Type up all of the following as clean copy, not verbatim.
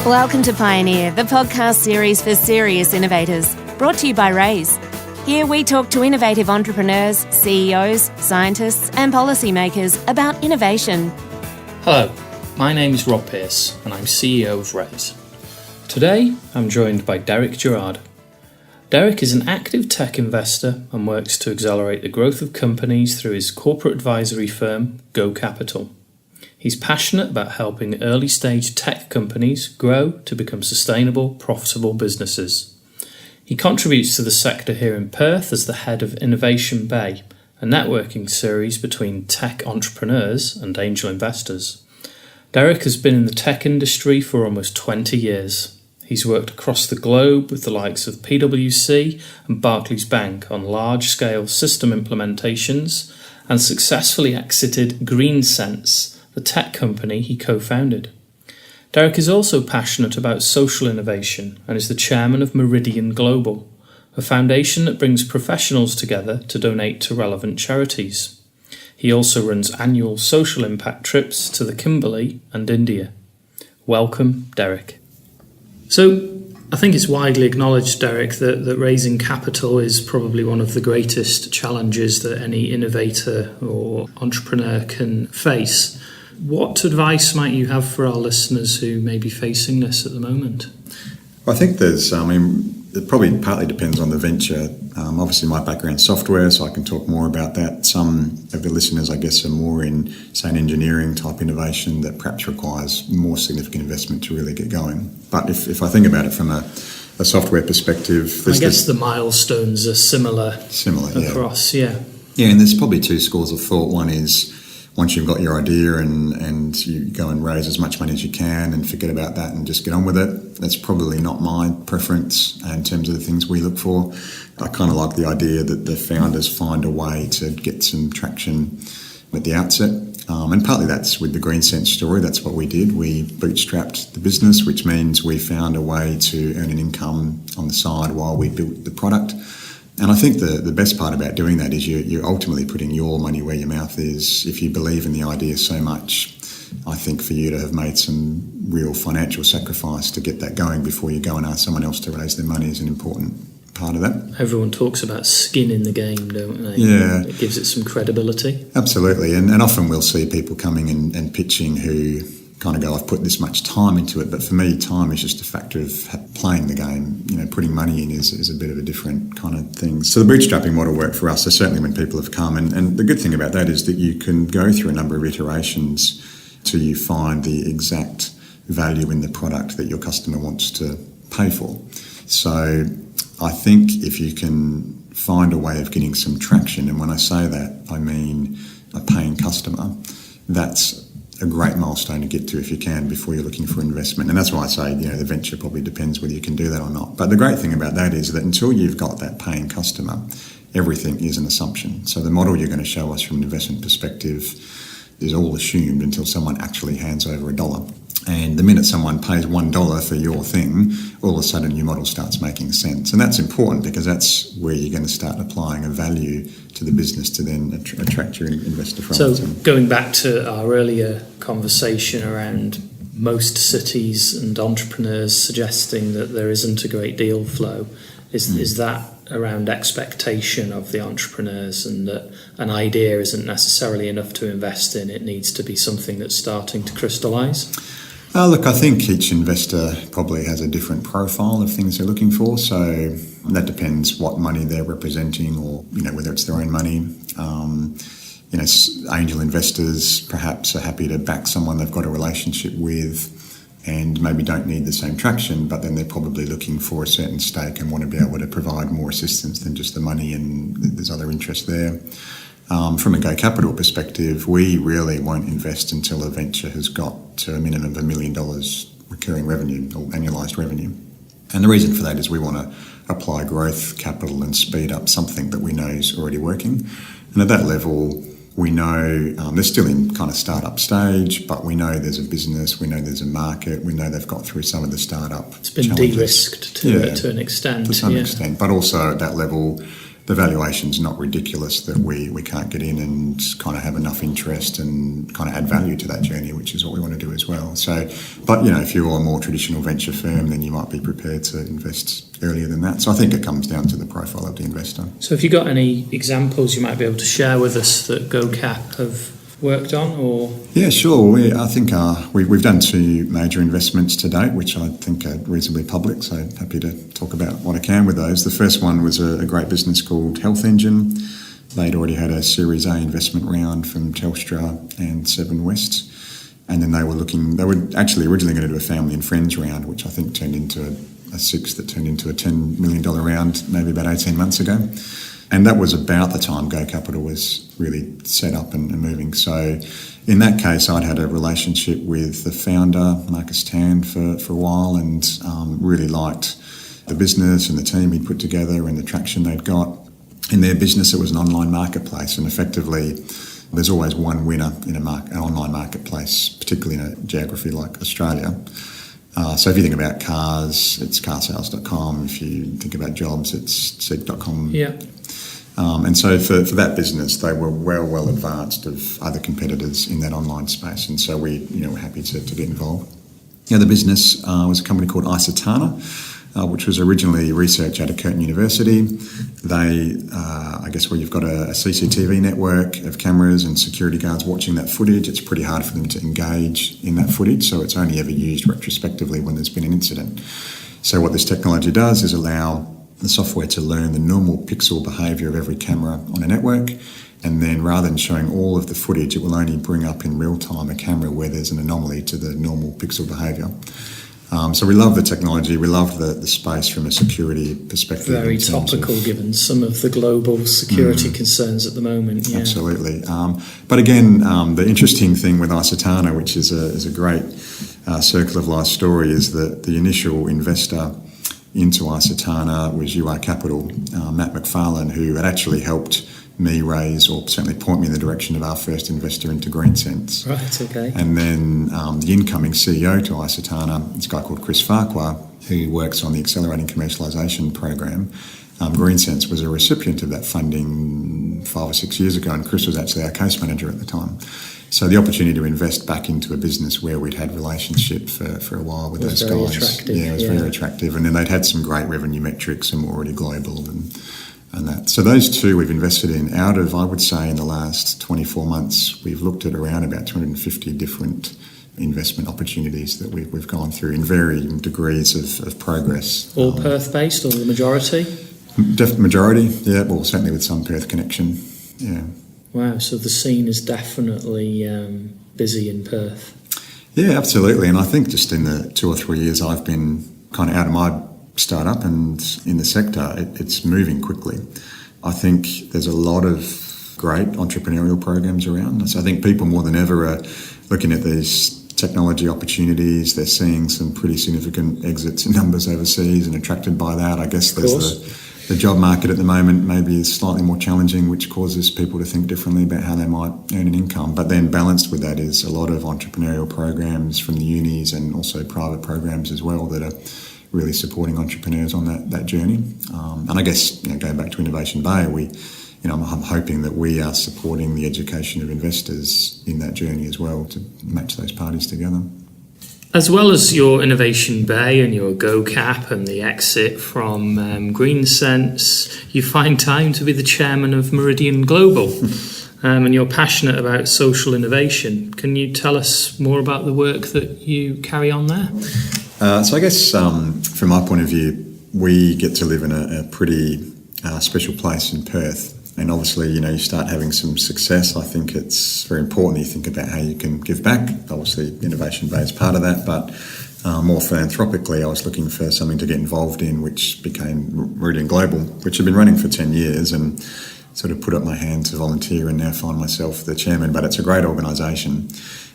Welcome to Pioneer, the podcast series for serious innovators, brought to you by Wrays. Here we talk to innovative entrepreneurs, CEOs, scientists and policymakers about innovation. Hello, my name is Rob Pierce and I'm CEO of Wrays. Today I'm joined by Derek Gerrard. Derek is an active tech investor and works to accelerate the growth of companies through his corporate advisory firm, Go Capital. He's passionate about helping early-stage tech companies grow to become sustainable, profitable businesses. He contributes to the sector here in Perth as the head of Innovation Bay, a networking series between tech entrepreneurs and angel investors. Derek has been in the tech industry for almost 20 years. He's worked across the globe with the likes of PwC and Barclays Bank on large-scale system implementations and successfully exited GreenSense, the tech company he co-founded. Derek is also passionate about social innovation and is the chairman of Meridian Global, a foundation that brings professionals together to donate to relevant charities. He also runs annual social impact trips to the Kimberley and India. Welcome, Derek. So, I think it's widely acknowledged, Derek, that raising capital is probably one of the greatest challenges that any innovator or entrepreneur can face. What advice might you have for our listeners who may be facing this at the moment? Well, I think it probably partly depends on the venture. Obviously, my background's software, so I can talk more about that. Some of the listeners, I guess, are more in, say, an engineering type innovation that perhaps requires more significant investment to really get going. But if I think about it from a software perspective... I guess the milestones are similar across, yeah. Yeah, and there's probably two schools of thought. One is, once you've got your idea and you go and raise as much money as you can and forget about that and just get on with it, that's probably not my preference in terms of the things we look for. I kind of like the idea that the founders find a way to get some traction at the outset. And partly that's with the GreenSense story. That's what we did. We bootstrapped the business, which means we found a way to earn an income on the side while we built the product. And I think the best part about doing that is you're ultimately putting your money where your mouth is. If you believe in the idea so much, I think for you to have made some real financial sacrifice to get that going before you go and ask someone else to raise their money is an important part of that. Everyone talks about skin in the game, don't they? Yeah. It gives it some credibility. Absolutely. And often we'll see people coming and pitching who kind of go, I've put this much time into it, but for me, time is just a factor of playing the game. Putting money in is a bit of a different kind of thing. So the bootstrapping model worked for us, so certainly when people have come, and the good thing about that is that you can go through a number of iterations till you find the exact value in the product that your customer wants to pay for. So I think if you can find a way of getting some traction, and when I say that, I mean a paying customer, that's a great milestone to get to if you can before you're looking for investment. And that's why I say, the venture probably depends whether you can do that or not. But the great thing about that is that until you've got that paying customer, everything is an assumption. So the model you're going to show us from an investment perspective is all assumed until someone actually hands over $1. And the minute someone pays $1 for your thing, all of a sudden your model starts making sense. And that's important because that's where you're going to start applying a value to the business to then attract your investor from. So going back to our earlier conversation around most cities and entrepreneurs suggesting that there isn't a great deal flow, is that around expectation of the entrepreneurs and that an idea isn't necessarily enough to invest in, it needs to be something that's starting to crystallise? Look, I think each investor probably has a different profile of things they're looking for. So that depends what money they're representing or, whether it's their own money. Angel investors perhaps are happy to back someone they've got a relationship with and maybe don't need the same traction, but then they're probably looking for a certain stake and want to be able to provide more assistance than just the money, and there's other interest there. From a Go Capital perspective, we really won't invest until a venture has got to a minimum of $1 million recurring revenue or annualised revenue. And the reason for that is we want to apply growth capital and speed up something that we know is already working. And at that level, we know they're still in kind of startup stage, but we know there's a business, we know there's a market, we know they've got through some of the startup It's been challenges. de-risked to an extent. To some extent, but also at that level, the valuation's not ridiculous that we can't get in and kind of have enough interest and kind of add value to that journey, which is what we want to do as well. So, but if you're a more traditional venture firm, then you might be prepared to invest earlier than that. So I think it comes down to the profile of the investor. So have you got any examples you might be able to share with us that GoCap have worked on? Or yeah, sure. I think we've done 2 major investments to date, which I think are reasonably public, so happy to talk about what I can with those. The first one was a great business called Health Engine. They'd already had a Series A investment round from Telstra and Seven West, and then they were actually originally going to do a family and friends round, which I think turned into a 6 that turned into a $10 million round maybe about 18 months ago. And that was about the time Go Capital was really set up and moving. So in that case, I'd had a relationship with the founder, Marcus Tan, for a while, and really liked the business and the team he'd put together and the traction they'd got. In their business, it was an online marketplace, and effectively there's always one winner in an online marketplace, particularly in a geography like Australia. So if you think about cars, it's carsales.com. If you think about jobs, it's seek.com. Yeah. And so for that business, they were well advanced of other competitors in that online space, and so we were happy to get involved. The other business was a company called Isotana, which was originally research out of Curtin University. They, I guess where you've got a CCTV network of cameras and security guards watching that footage, it's pretty hard for them to engage in that footage, so it's only ever used retrospectively when there's been an incident. So what this technology does is allow the software to learn the normal pixel behaviour of every camera on a network, and then rather than showing all of the footage, it will only bring up in real time a camera where there's an anomaly to the normal pixel behaviour. So we love the technology, we love the space from a security perspective. Very topical given some of the global security concerns at the moment. Yeah. Absolutely. But again, the interesting thing with Isotana, which is a great circle of life story, is that the initial investor into Isotana was UR Capital, Matt McFarlane, who had actually helped me raise, or certainly point me in the direction of our first investor into GreenSense. Right, okay. And then the incoming CEO to Isotana is a guy called Chris Farquhar, who works on the Accelerating Commercialisation Program. GreenSense was a recipient of that funding 5 or 6 years ago, and Chris was actually our case manager at the time. So the opportunity to invest back into a business where we'd had relationship for a while with those guys. Attractive. Yeah, it was very attractive. And then they'd had some great revenue metrics and were already global and that. So those 2 we've invested in. Out of, I would say, in the last 24 months, we've looked at around about 250 different investment opportunities that we've gone through in varying degrees of progress. All Perth-based, or the majority? Majority, yeah. Well, certainly with some Perth connection, yeah. Wow, so the scene is definitely busy in Perth. Yeah, absolutely. And I think just in the 2 or 3 years I've been kind of out of my startup and in the sector, it's moving quickly. I think there's a lot of great entrepreneurial programs around. So I think people more than ever are looking at these technology opportunities. They're seeing some pretty significant exits in numbers overseas and attracted by that. I guess there's the job market at the moment maybe is slightly more challenging, which causes people to think differently about how they might earn an income. But then balanced with that is a lot of entrepreneurial programs from the unis and also private programs as well that are really supporting entrepreneurs on that journey. And I guess, going back to Innovation Bay, I'm hoping that we are supporting the education of investors in that journey as well to match those parties together. As well as your Innovation Bay and your GoCap and the exit from GreenSense, you find time to be the chairman of Meridian Global, and you're passionate about social innovation. Can you tell us more about the work that you carry on there? So I guess from my point of view, we get to live in a pretty special place in Perth. And obviously, you start having some success. I think it's very important you think about how you can give back. Obviously, Innovation Bay is part of that, but more philanthropically, I was looking for something to get involved in, which became Meridian Global, which had been running for 10 years and sort of put up my hand to volunteer and now find myself the chairman. But it's a great organisation.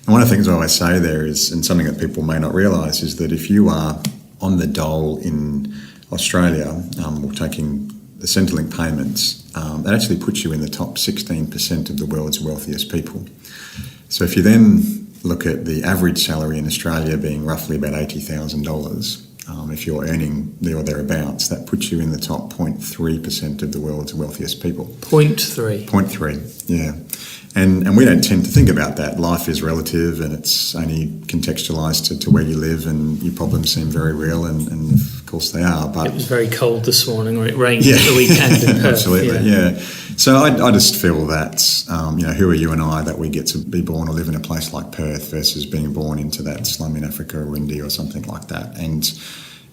And one of the things I always say there is, and something that people may not realise, is that if you are on the dole in Australia, or taking the Centrelink payments, that actually puts you in the top 16% of the world's wealthiest people. So if you then look at the average salary in Australia being roughly about $80,000, If you're earning there or thereabouts, that puts you in the top 0.3% of the world's wealthiest people. 0.3? 0.3, yeah. And we don't tend to think about that. Life is relative and it's only contextualised to where you live, and your problems seem very real, and of course they are. But it was very cold this morning, or it rained at the weekend in Perth. Absolutely, yeah. So I just feel that, who are you and I that we get to be born or live in a place like Perth versus being born into that slum in Africa or India or something like that. And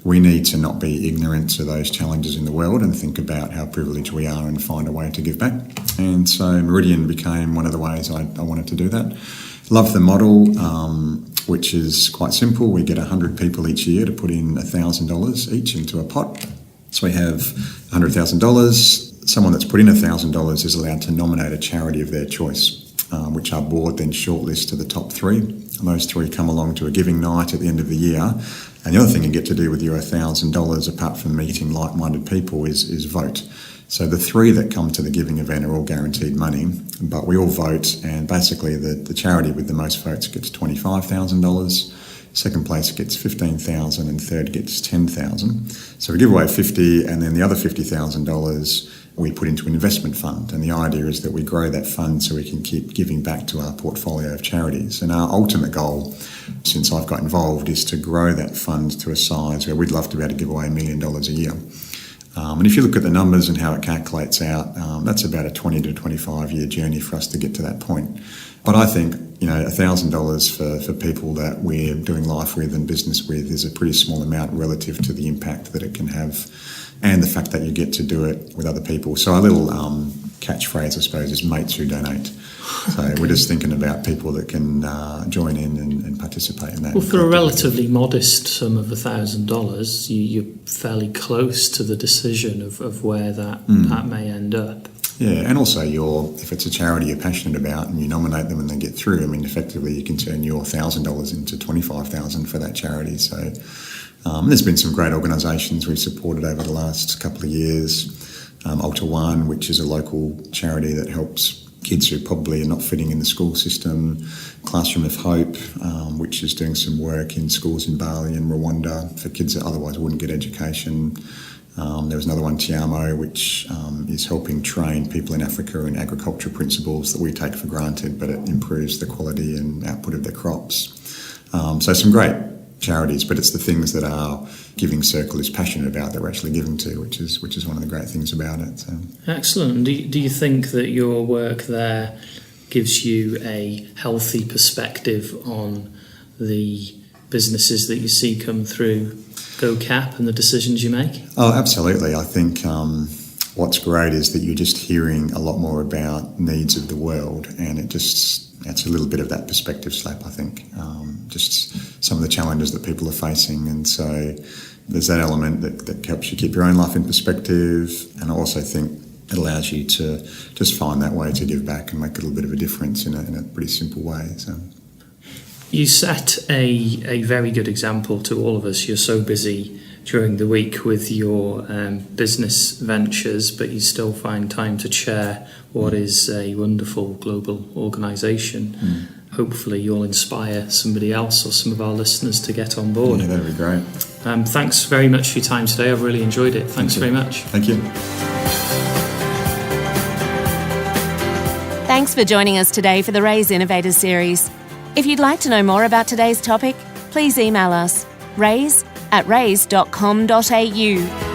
we need to not be ignorant to those challenges in the world and think about how privileged we are and find a way to give back. And so Meridian became one of the ways I wanted to do that. Love the model, which is quite simple. We get 100 people each year to put in $1,000 each into a pot. So we have $100,000. Someone that's put in $1,000 is allowed to nominate a charity of their choice, which our board then shortlists to the top 3. And those 3 come along to a giving night at the end of the year. And the other thing you get to do with your $1,000, apart from meeting like-minded people, is vote. So the 3 that come to the giving event are all guaranteed money, but we all vote, and basically the charity with the most votes gets $25,000, second place gets $15,000, and third gets $10,000. So we give away 50, and then the other $50,000 we put into an investment fund, and the idea is that we grow that fund so we can keep giving back to our portfolio of charities. And our ultimate goal, since I've got involved, is to grow that fund to a size where we'd love to be able to give away $1 million a year. And if you look at the numbers and how it calculates out, that's about a 20 to 25 year journey for us to get to that point. But I think, $1,000 for people that we're doing life with and business with is a pretty small amount relative to the impact that it can have, and the fact that you get to do it with other people. So our little catchphrase, I suppose, is mates who donate. So okay. We're just thinking about people that can join in and participate in that. Well, for a relatively modest sum of $1,000, you're fairly close to the decision of where that may end up. Yeah, and also if it's a charity you're passionate about and you nominate them and they get through, effectively you can turn your $1,000 into $25,000 for that charity. So there's been some great organisations we've supported over the last couple of years. Alta One, which is a local charity that helps kids who probably are not fitting in the school system. Classroom of Hope, which is doing some work in schools in Bali and Rwanda for kids that otherwise wouldn't get education. There was another one, Tiamo, which is helping train people in Africa in agriculture principles that we take for granted, but it improves the quality and output of their crops. So some great charities, but it's the things that our Giving Circle is passionate about that we're actually giving to, which is one of the great things about it. So. Excellent. Do you think that your work there gives you a healthy perspective on the businesses that you see come through GoCap and the decisions you make? Oh, absolutely. I think what's great is that you're just hearing a lot more about needs of the world, and it's a little bit of that perspective slap, I think. Just some of the challenges that people are facing, and so there's that element that helps you keep your own life in perspective, and I also think it allows you to just find that way to give back and make a little bit of a difference in a pretty simple way. So. You set a very good example to all of us. You're so busy during the week with your business ventures, but you still find time to chair what is a wonderful global organisation. Hopefully you'll inspire somebody else or some of our listeners to get on board. Yeah, that'd be great. Thanks very much for your time today. I've really enjoyed it. Thanks very much. Thank you. Thanks for joining us today for the Wrays Innovators series. If you'd like to know more about today's topic, please email us, wrays@wrays.com.au.